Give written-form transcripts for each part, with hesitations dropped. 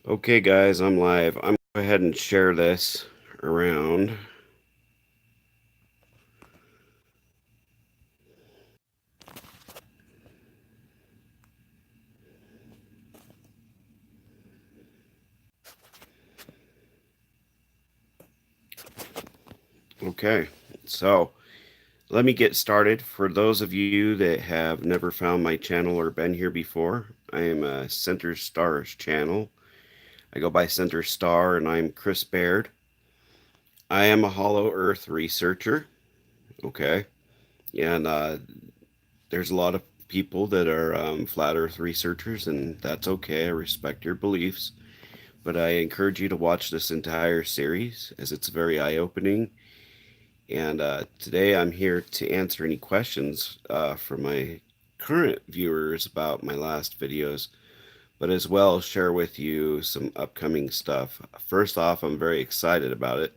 Okay, guys, I'm live. I'm going to go ahead and share this around. Okay, so let me get started. For those of you that have never found my channel or been here before, I am a Center Stars channel. I go by Center Star, and I'm Chris Baird. I am a Hollow Earth researcher. Okay, and there's a lot of people that are flat Earth researchers, and that's okay. I respect your beliefs. But I encourage you to watch this entire series as it's very eye-opening. And today I'm here to answer any questions from my current viewers about my last videos, but as well share with you some upcoming stuff. First off, I'm very excited about it.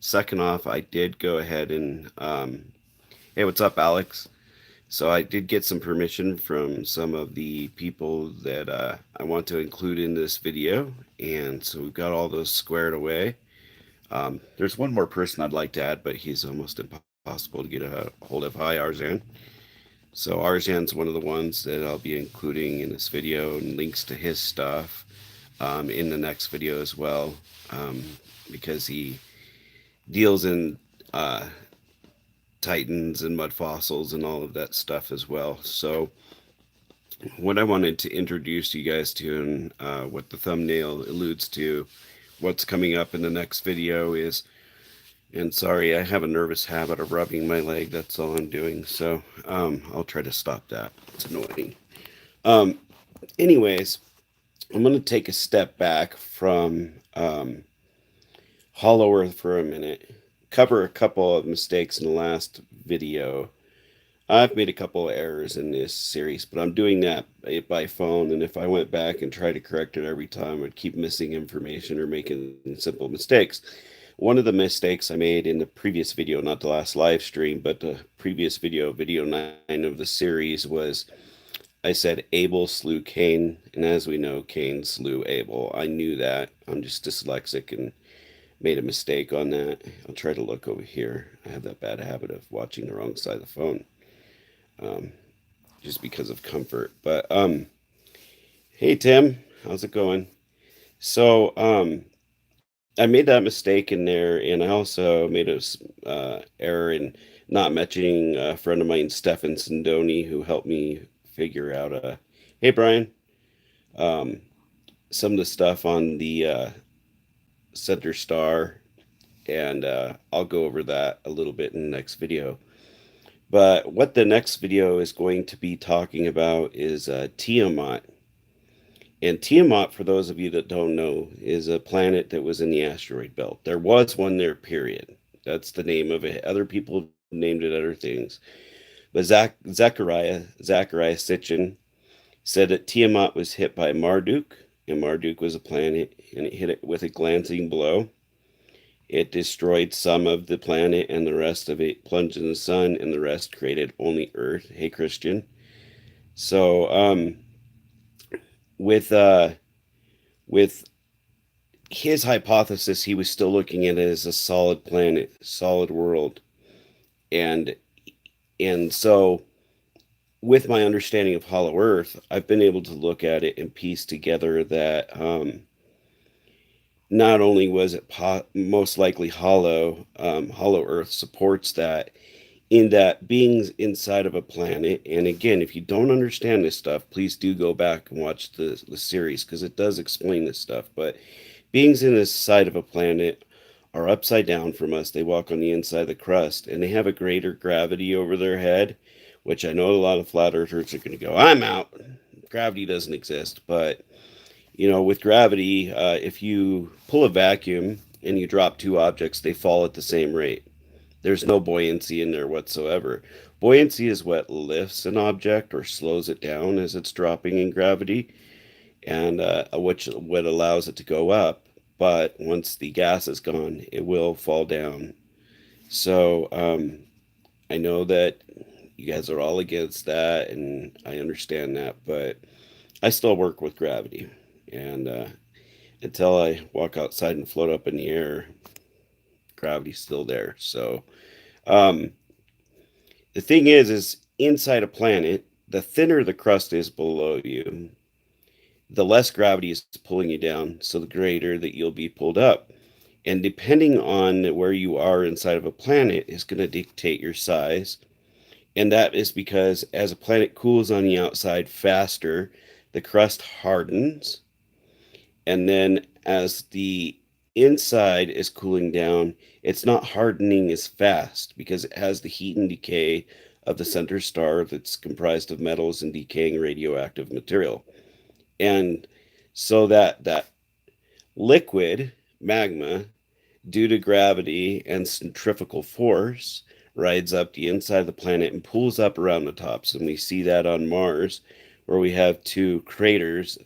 Second off, I did go ahead and hey, what's up, Alex? So I did get some permission from some of the people that I want to include in this video, and so we've got all those squared away. There's one more person I'd like to add, but he's almost impossible to get a hold of. Hi, Arzan. So Arzan's one of the ones that I'll be including in this video, and links to his stuff in the next video as well, because he deals in titans and Mudfossils and all of that stuff as well. So what I wanted to introduce you guys to, and what the thumbnail alludes to, what's coming up in the next video is, and sorry, I have a nervous habit of rubbing my leg. That's all I'm doing. So I'll try to stop that. It's annoying. Um, anyways, I'm going to take a step back from Hollow Earth for a minute, cover a couple of mistakes in the last video. I've made a couple of errors in this series, but I'm doing that by phone, and if I went back and tried to correct it every time, I'd keep missing information or making simple mistakes. One of the mistakes I made in the previous video, not the last live stream, but the previous video, video 9 of the series, was I said Abel slew Cain, and as we know, Cain slew Abel. I knew that. I'm just dyslexic and made a mistake on that. I'll try to look over here. I have that bad habit of watching the wrong side of the phone. Um, just because of comfort. But hey Tim, how's it going? So I made that mistake in there, and I also made a error in not mentioning a friend of mine, Stefan Sindoni, who helped me figure out hey Brian, um, some of the stuff on the Center Star, and I'll go over that a little bit in the next video. But what the next video is going to be talking about is Tiamat. And Tiamat, for those of you that don't know, is a planet that was in the asteroid belt. There was one there, period. That's the name of it. Other people named it other things. But Zachariah Sitchin said that Tiamat was hit by Marduk, and Marduk was a planet, and it hit it with a glancing blow. It destroyed some of the planet, and the rest of it plunged in the sun, and the rest created only Earth. Hey, Christian. So, with with his hypothesis, he was still looking at it as a solid planet, solid world, and so with my understanding of Hollow Earth, I've been able to look at it and piece together that not only was it most likely hollow, Hollow Earth supports that, in that beings inside of a planet, and again, if you don't understand this stuff, please do go back and watch the series because it does explain this stuff. But beings inside of a planet are upside down from us. They walk on the inside of the crust, and they have a greater gravity over their head, which I know a lot of flat earthers are going to go, I'm out. Gravity doesn't exist. But with gravity, if you pull a vacuum and you drop two objects, they fall at the same rate. There's no buoyancy in there whatsoever. Buoyancy is what lifts an object or slows it down as it's dropping in gravity, and which what allows it to go up. But once the gas is gone, it will fall down. So I know that you guys are all against that, and I understand that, but I still work with gravity, and until I walk outside and float up in the air. Gravity's still there. So um, the thing is inside a planet, the thinner the crust is below you, the less gravity is pulling you down, so the greater that you'll be pulled up. And depending on where you are inside of a planet is going to dictate your size. And that is because as a planet cools on the outside faster, the crust hardens. And then as the inside is cooling down, it's not hardening as fast because it has the heat and decay of the center star that's comprised of metals and decaying radioactive material. And so that liquid magma, due to gravity and centrifugal force, rides up the inside of the planet and pulls up around the tops. And we see that on Mars, where we have two craters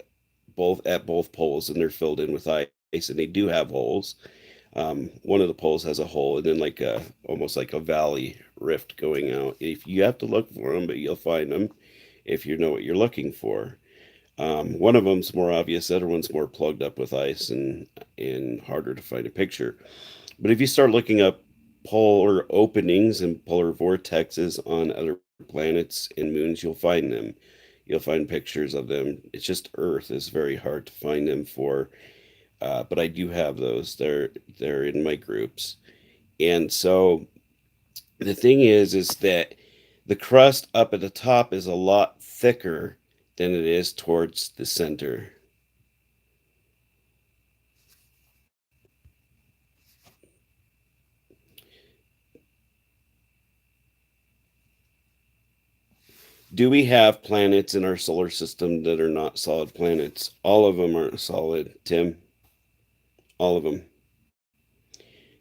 both at both poles, and they're filled in with ice, and they do have holes. One of the poles has a hole, and then like a almost like a valley rift going out. If you have to look for them, but you'll find them if you know what you're looking for. One of them's more obvious, the other one's more plugged up with ice and harder to find a picture. But if you start looking up polar openings and polar vortexes on other planets and moons, you'll find them. You'll find pictures of them. It's just Earth is very hard to find them for, but I do have those. They're in my groups, and so the thing is that the crust up at the top is a lot thicker than it is towards the center. Do we have planets in our solar system that are not solid planets? All of them aren't solid, Tim. All of them.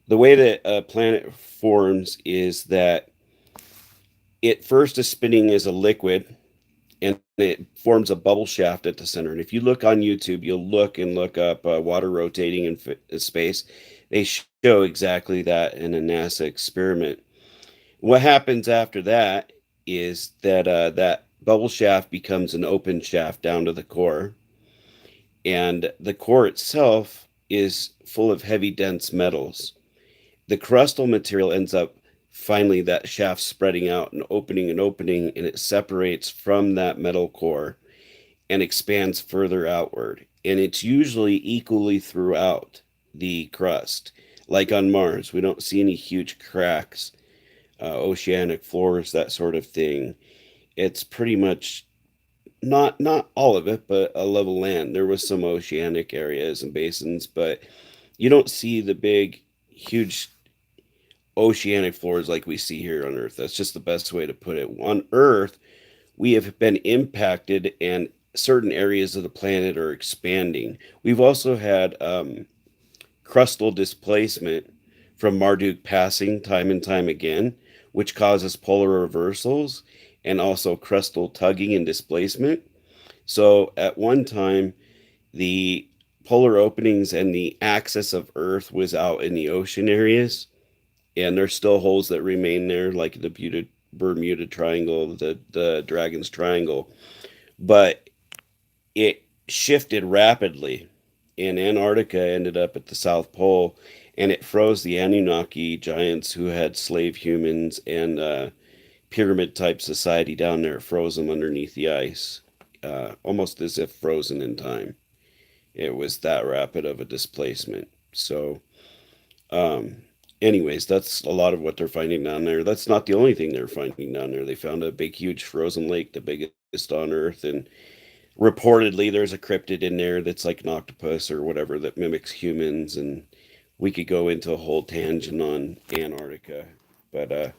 The way that a planet forms is that it first is spinning as a liquid and it forms a bubble shaft at the center. And if you look on YouTube, you'll look and look up water rotating in space. They show exactly that in a NASA experiment. What happens after that is that that bubble shaft becomes an open shaft down to the core, and the core itself is full of heavy, dense metals. The crustal material ends up finally that shaft spreading out and opening, and it separates from that metal core and expands further outward. And it's usually equally throughout the crust. Like on Mars, we don't see any huge cracks, oceanic floors, that sort of thing. It's pretty much not all of it, but a level land. There was some oceanic areas and basins, but you don't see the big, huge oceanic floors like we see here on Earth. That's just the best way to put it. On Earth, we have been impacted, and certain areas of the planet are expanding. We've also had crustal displacement from Marduk passing time and time again, which causes polar reversals and also crustal tugging and displacement. So at one time, the polar openings and the axis of Earth was out in the ocean areas, and there's still holes that remain there, like the Bermuda Triangle, the Dragon's Triangle, but it shifted rapidly, and Antarctica ended up at the South Pole, and it froze the Anunnaki giants who had slave humans and pyramid type society down there. It froze them underneath the ice, almost as if frozen in time. It was that rapid of a displacement. So, um, anyways, that's a lot of what they're finding down there. That's not the only thing they're finding down there. They found a big, huge frozen lake, the biggest on Earth, and reportedly there's a cryptid in there that's like an octopus or whatever that mimics humans. And we could go into a whole tangent on Antarctica, but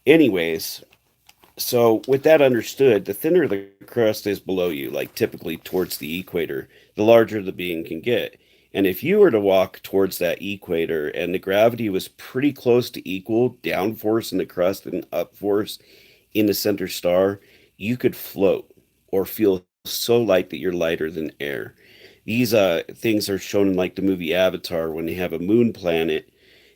anyways, so with that understood, the thinner the crust is below you, like typically towards the equator, the larger the being can get. And if you were to walk towards that equator and the gravity was pretty close to equal, down force in the crust and up force in the center star, you could float or feel so light that you're lighter than air. These things are shown in like the movie Avatar when they have a moon planet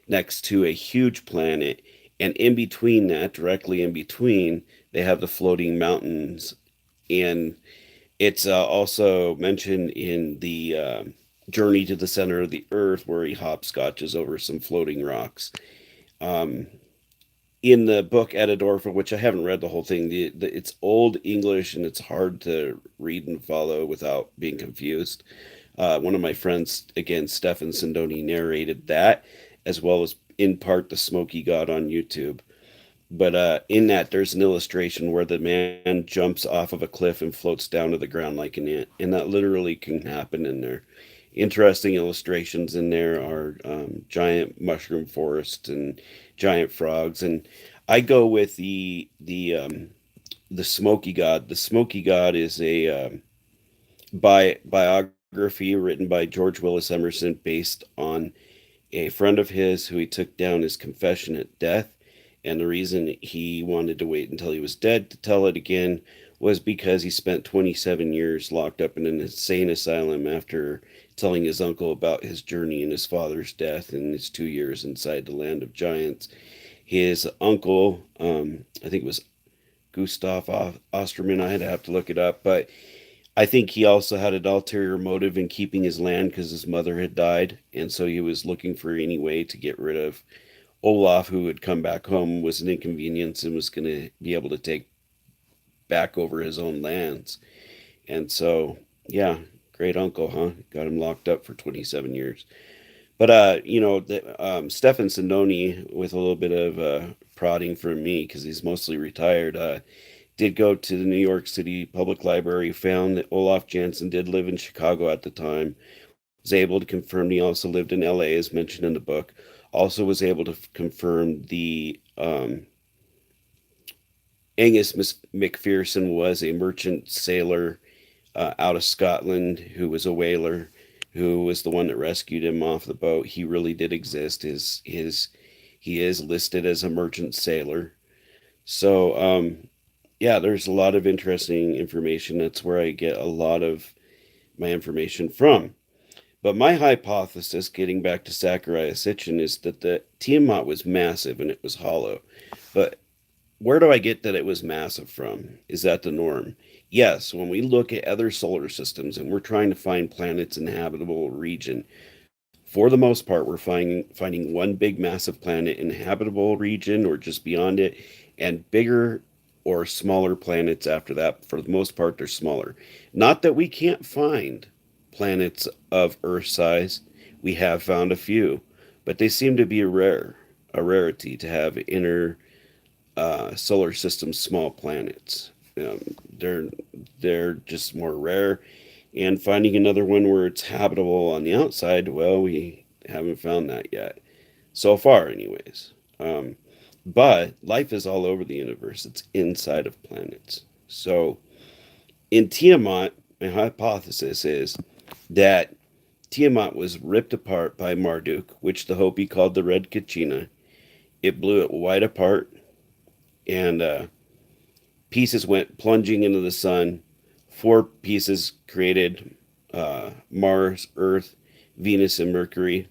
next to a huge planet, and in between that, directly in between, they have the floating mountains. And it's also mentioned in the journey to the center of the earth where he hopscotches over some floating rocks. Um, in the book Edidorfa, which I haven't read the whole thing, it's old English and it's hard to read and follow without being confused. One of my friends, again, Stefan Sindoni, narrated that, as well as in part the Smoky God on YouTube. But in that, there's an illustration where the man jumps off of a cliff and floats down to the ground like an ant, and that literally can happen in there. Interesting illustrations in there are giant mushroom forests and giant frogs, and I go with the Smoky God. The Smoky God is a biography written by George Willis Emerson based on a friend of his who he took down his confession at death. And the reason he wanted to wait until he was dead to tell it again was because he spent 27 years locked up in an insane asylum after telling his uncle about his journey and his father's death and his 2 years inside the land of giants. His uncle, I think it was Gustav Osterman, I'd have to look it up, but I think he also had an ulterior motive in keeping his land because his mother had died, and so he was looking for any way to get rid of Olaf, who had come back home, was an inconvenience and was going to be able to take back over his own lands. And so, yeah, great uncle, huh? Got him locked up for 27 years. But Stefan Sindoni, with a little bit of prodding from me because he's mostly retired, did go to the New York City Public Library, found that Olaf Jansen did live in Chicago at the time, was able to confirm he also lived in LA, as mentioned in the book. Also was able to confirm the Angus McPherson was a merchant sailor out of Scotland who was a whaler, who was the one that rescued him off the boat. He really did exist. He is listed as a merchant sailor. So yeah, there's a lot of interesting information. That's where I get a lot of my information from. But my hypothesis, getting back to Zachariah Sitchin, is that the Tiamat was massive and it was hollow. But where do I get that it was massive from? Is that the norm? Yes, when we look at other solar systems and we're trying to find planets in the habitable region, for the most part, we're finding one big massive planet in the habitable region or just beyond it, and bigger or smaller planets after that. For the most part, they're smaller. Not that we can't find planets of Earth size. We have found a few, but they seem to be a rarity to have inner solar system small planets. Um, they're they're just more rare, and finding another one where it's habitable on the outside, well, we haven't found that yet so far, anyways. But life is all over the universe. It's inside of planets. So in Tiamat, my hypothesis is that Tiamat was ripped apart by Marduk, which the Hopi called the Red Katchina. It blew it wide apart, and pieces went plunging into the sun. Four pieces created Mars, Earth, Venus, and Mercury.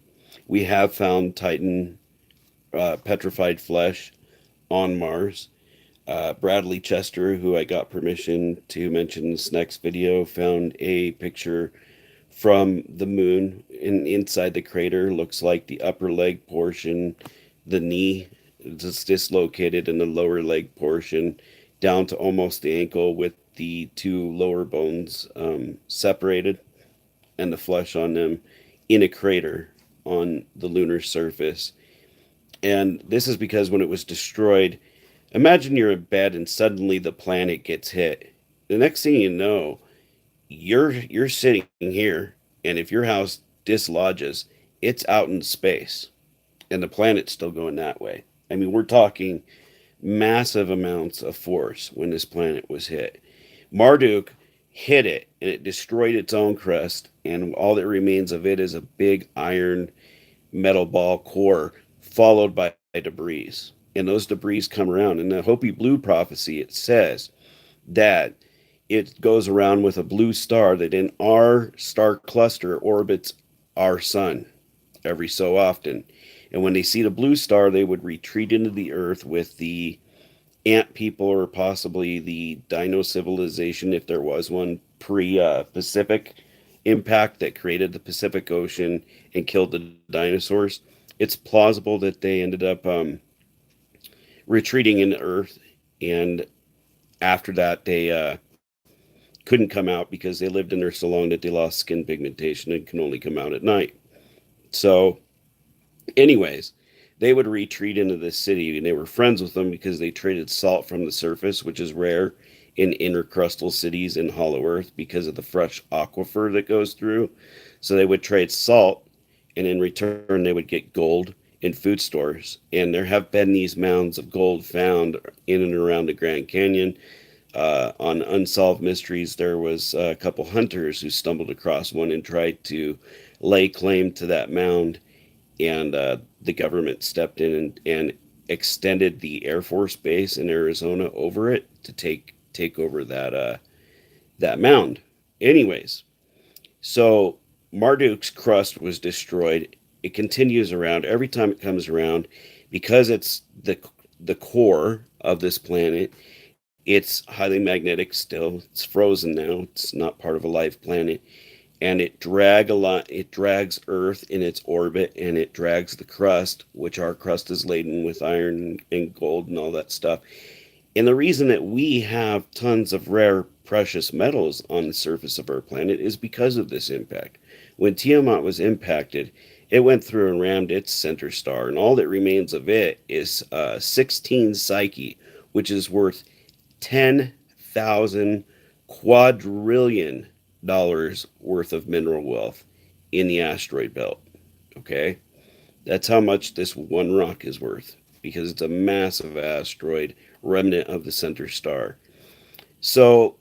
We have found Titan petrified flesh on Mars. Bradley Chester, who I got permission to mention in this next video, found a picture from the moon, and inside the crater looks like the upper leg portion, the knee is dislocated, and the lower leg portion down to almost the ankle with the two lower bones separated and the flesh on them in a crater on the lunar surface. And this is because when it was destroyed, imagine you're in bed and suddenly the planet gets hit. The next thing you know, you're sitting here, and if your house dislodges, it's out in space, and the planet's still going that way. I mean, we're talking massive amounts of force when this planet was hit. Marduk hit it, and it destroyed its own crust, and all that remains of it is a big iron metal ball core, followed by debris. And those debris come around. In the Hopi Blue prophecy, it says that it goes around with a blue star that in our star cluster orbits our sun every so often. And when they see the blue star, they would retreat into the earth with the ant people or possibly the dino civilization, if there was one pre Pacific, impact that created the Pacific Ocean and killed the dinosaurs. It's plausible that they ended up retreating into Earth, and after that, they couldn't come out because they lived in there so long that they lost skin pigmentation and can only come out at night. So, anyways, they would retreat into the city, and they were friends with them because they traded salt from the surface, which is rare in intercrustal cities in Hollow Earth because of the fresh aquifer that goes through. So they would trade salt, and in return, they would get gold in food stores. And there have been these mounds of gold found in and around the Grand Canyon. On Unsolved Mysteries, there was a couple hunters who stumbled across one and tried to lay claim to that mound, and the government stepped in and extended the Air Force base in Arizona over it to take over that mound. Anyways, so Marduk's crust was destroyed. It continues around every time it comes around because it's the core of this planet. It's highly magnetic still. It's frozen now. It's not part of a live planet. And it drags Earth in its orbit, and it drags the crust, which our crust is laden with iron and gold and all that stuff. And the reason that we have tons of rare precious metals on the surface of our planet is because of this impact. When Tiamat was impacted, it went through and rammed its center star, and all that remains of it is 16 Psyche, which is worth 10,000 quadrillion dollars worth of mineral wealth in the asteroid belt. Okay, that's how much this one rock is worth, because it's a massive asteroid remnant of the center star. So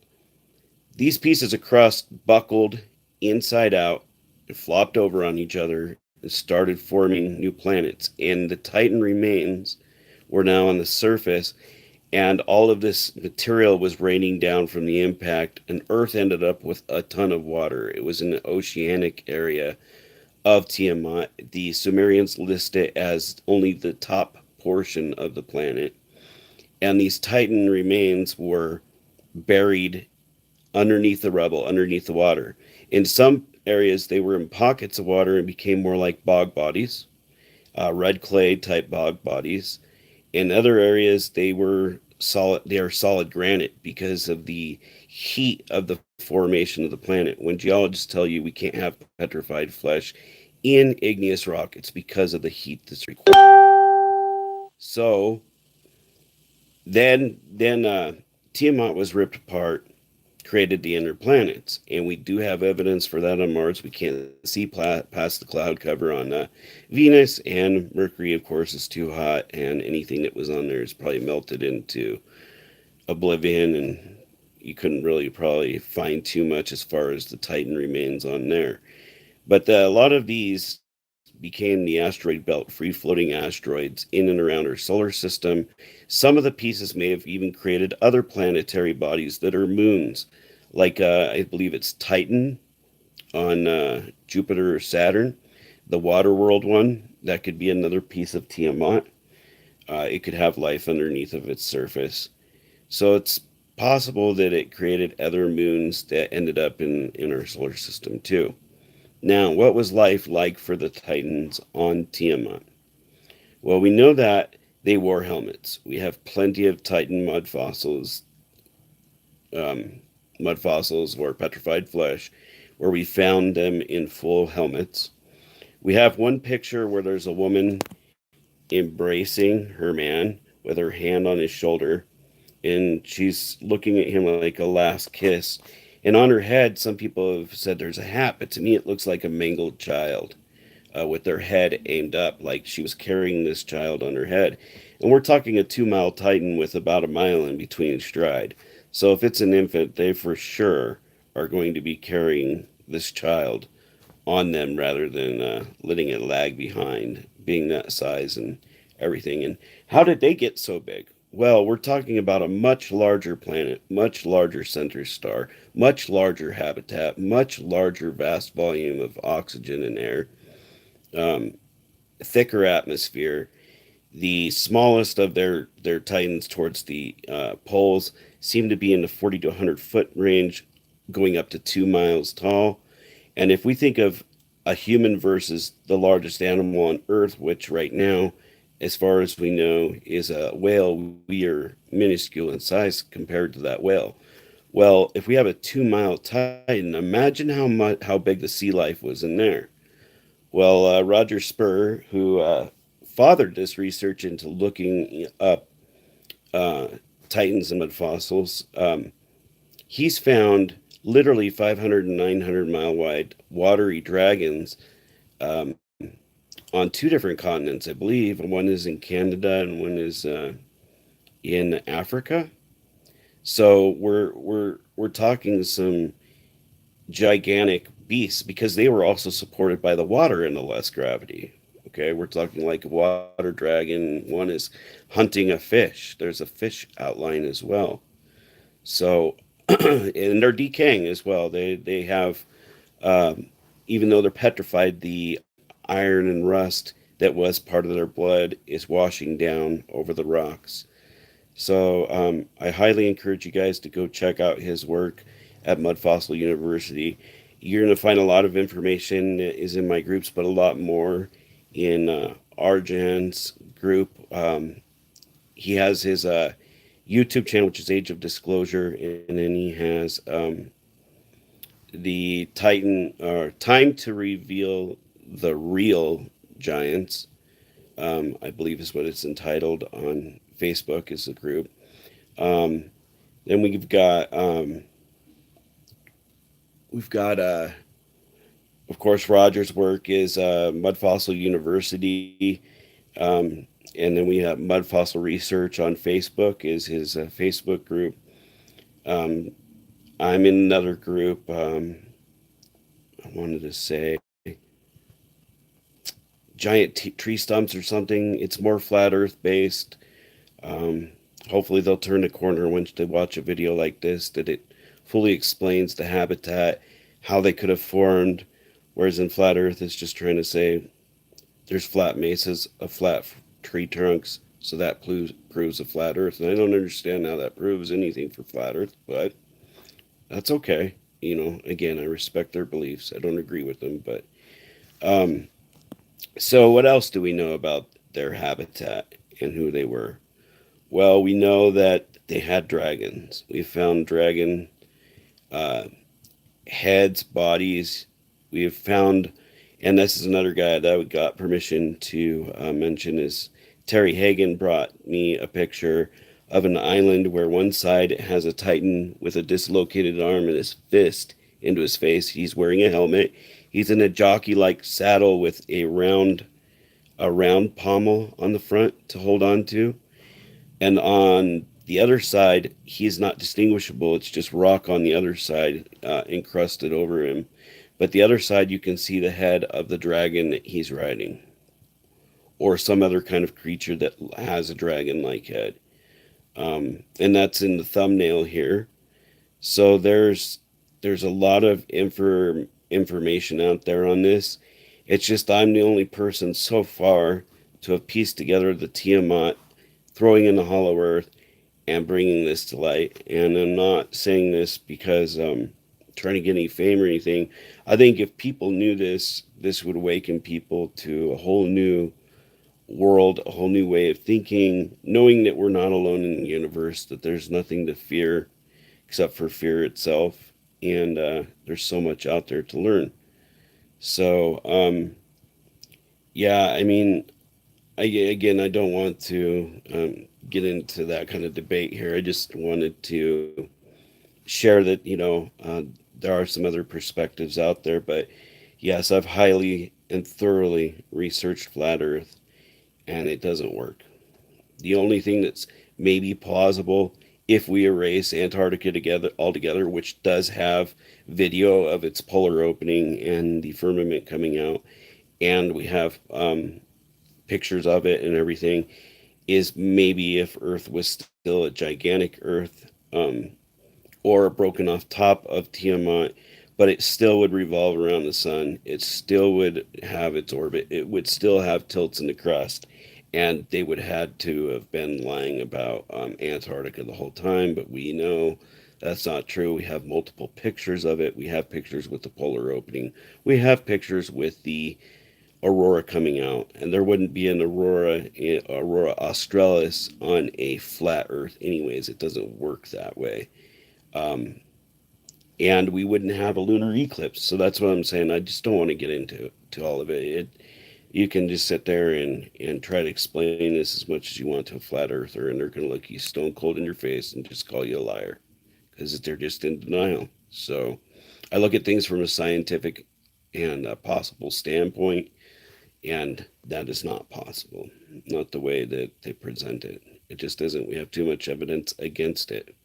these pieces of crust buckled inside out, flopped over on each other, and started forming new planets. And the Titan remains were now on the surface, and all of this material was raining down from the impact, and Earth ended up with a ton of water. It was in the oceanic area of Tiamat. The Sumerians list it as only the top portion of the planet, and these Titan remains were buried underneath the rubble, underneath the water. In some areas, they were in pockets of water and became more like bog bodies, red clay type bog bodies. In other areas, they were solid. They are solid granite because of the heat of the formation of the planet. When geologists tell you we can't have petrified flesh in igneous rock, it's because of the heat that's required. So then Tiamat was ripped apart, created the inner planets, and we do have evidence for that on Mars. We can't see past the cloud cover on Venus, and Mercury, of course, is too hot, and anything that was on there is probably melted into oblivion, and you couldn't really probably find too much as far as the Titan remains on there. But a lot of these became the asteroid belt, free-floating asteroids in and around our solar system. Some of the pieces may have even created other planetary bodies that are moons, like I believe it's Titan on Jupiter or Saturn, the water world one. That could be another piece of Tiamat. It could have life underneath of its surface. So it's possible that it created other moons that ended up in our solar system too. Now, what was life like for the Titans on Tiamat? Well, we know that they wore helmets. We have plenty of Titan mud fossils or petrified flesh, where we found them in full helmets. We have one picture where there's a woman embracing her man with her hand on his shoulder, and she's looking at him like a last kiss. And on her head, some people have said there's a hat, but to me it looks like a mangled child with their head aimed up, like she was carrying this child on her head. And we're talking a 2-mile Titan with about a mile in between stride. So if it's an infant, they for sure are going to be carrying this child on them rather than letting it lag behind, being that size and everything. And how did they get so big? Well, we're talking about a much larger planet, much larger center star, much larger habitat, much larger vast volume of oxygen and air, thicker atmosphere. The smallest of their Titans towards the poles seem to be in the 40 to 100 foot range, going up to 2 miles tall. And if we think of a human versus the largest animal on Earth, which right now, as far as we know, is a whale, we are minuscule in size compared to that whale. Well, if we have a 2 mile Titan, imagine how big the sea life was in there. Well, Roger Spur, who fathered this research into looking up uh, Titans and Mudfossils, he's found literally 500 and 900 mile wide watery dragons um, on two different continents, I believe. One is in Canada and one is in Africa. So we're talking some gigantic beasts because they were also supported by the water and the less gravity. Okay, we're talking like a water dragon. One is hunting a fish. There's a fish outline as well. So, and they're decaying as well. They have, um, even though they're petrified, the iron and rust that was part of their blood is washing down over the rocks. So I highly encourage you guys to go check out his work at Mudfossil University. You're going to find a lot of information that is in my groups, but a lot more in Arjan's group. He has his YouTube channel, which is Age of Disclosure, and then he has the Titan or Time to Reveal the Real Giants. I believe is what it's entitled on Facebook is the group. Um, then we've got of course Roger's work is Mudfossil University, and then we have Mudfossil Research on Facebook is his Facebook group. Um, I'm in another group. I wanted to say giant tree stumps or something. It's more flat Earth based. Um, Hopefully, they'll turn a corner once they watch a video like this that it fully explains the habitat, how they could have formed. Whereas in flat Earth, it's just trying to say there's flat mesas of flat tree trunks, so that proves a flat Earth. And I don't understand how that proves anything for flat Earth, but that's okay. You know, again, I respect their beliefs. I don't agree with them, but um, so what else do we know about their habitat and who they were? Well, we know that they had dragons. We found dragon uh, heads, bodies. We have found, and this is another guy that we got permission to mention is Terry Hagen brought me a picture of an island where one side has a titan with a dislocated arm and his fist into his face. He's wearing a helmet. He's in a jockey-like saddle with a round pommel on the front to hold on to. And on the other side, he's not distinguishable. It's just rock on the other side, encrusted over him. But the other side, you can see the head of the dragon that he's riding, or some other kind of creature that has a dragon-like head. And that's in the thumbnail here. So there's a lot of information out there on this. It's just I'm the only person so far to have pieced together the Tiamat, throwing in the hollow earth, and bringing this to light. And I'm not saying this because I'm trying to get any fame or anything. I think if people knew this, this would awaken people to a whole new world, a whole new way of thinking, knowing that we're not alone in the universe, that there's nothing to fear except for fear itself. And there's so much out there to learn. So, yeah, I mean, again, I don't want to get into that kind of debate here. I just wanted to share that, there are some other perspectives out there. But yes, I've highly and thoroughly researched flat Earth, and it doesn't work. The only thing that's maybe plausible if we erase Antarctica together altogether, which does have video of its polar opening and the firmament coming out, and we have pictures of it and everything, is maybe if Earth was still a gigantic Earth, or a broken off top of Tiamat, but it still would revolve around the sun. It still would have its orbit. It would still have tilts in the crust, and they would had to have been lying about Antarctica the whole time. But we know That's not true. We have multiple pictures of it. We have pictures with the polar opening. We have pictures with the Aurora coming out, and there wouldn't be an Aurora Australis on a flat Earth anyways. It doesn't work that way. Um, and we wouldn't have a lunar eclipse. So that's what I'm saying. I just don't want to get into all of it. You can just sit there and try to explain this as much as you want to a flat earther, and they're going to look you stone cold in your face and just call you a liar because they're just in denial. So I look at things from a scientific and a possible standpoint, and that is not possible. Not the way that they present it. It just isn't. We have too much evidence against it.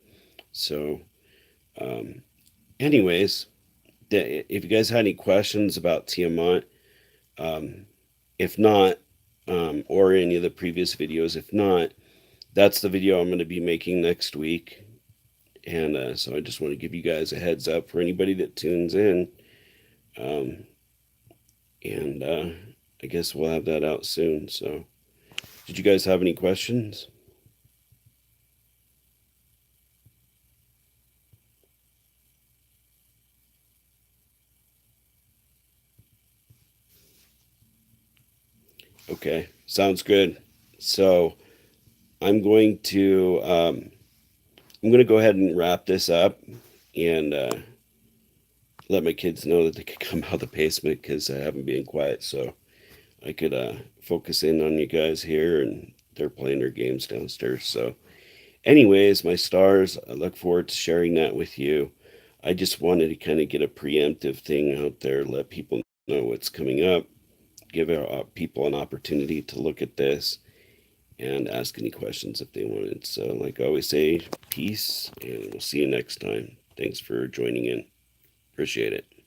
So, um, anyways, if you guys had any questions about Tiamat, um, if not, or any of the previous videos, if not, that's the video I'm going to be making next week. And so I just want to give you guys a heads up for anybody that tunes in. Um, and I guess we'll have that out soon. So, did you guys have any questions? Okay, sounds good. So I'm going to go ahead and wrap this up and let my kids know that they could come out of the basement because I haven't been quiet. So I could focus in on you guys here, and they're playing their games downstairs. So, anyways, my stars, I look forward to sharing that with you. I just wanted to kind of get a preemptive thing out there, let people know what's coming up, give people an opportunity to look at this and ask any questions if they wanted. So, like I always say, peace, and we'll see you next time. Thanks for joining in. Appreciate it.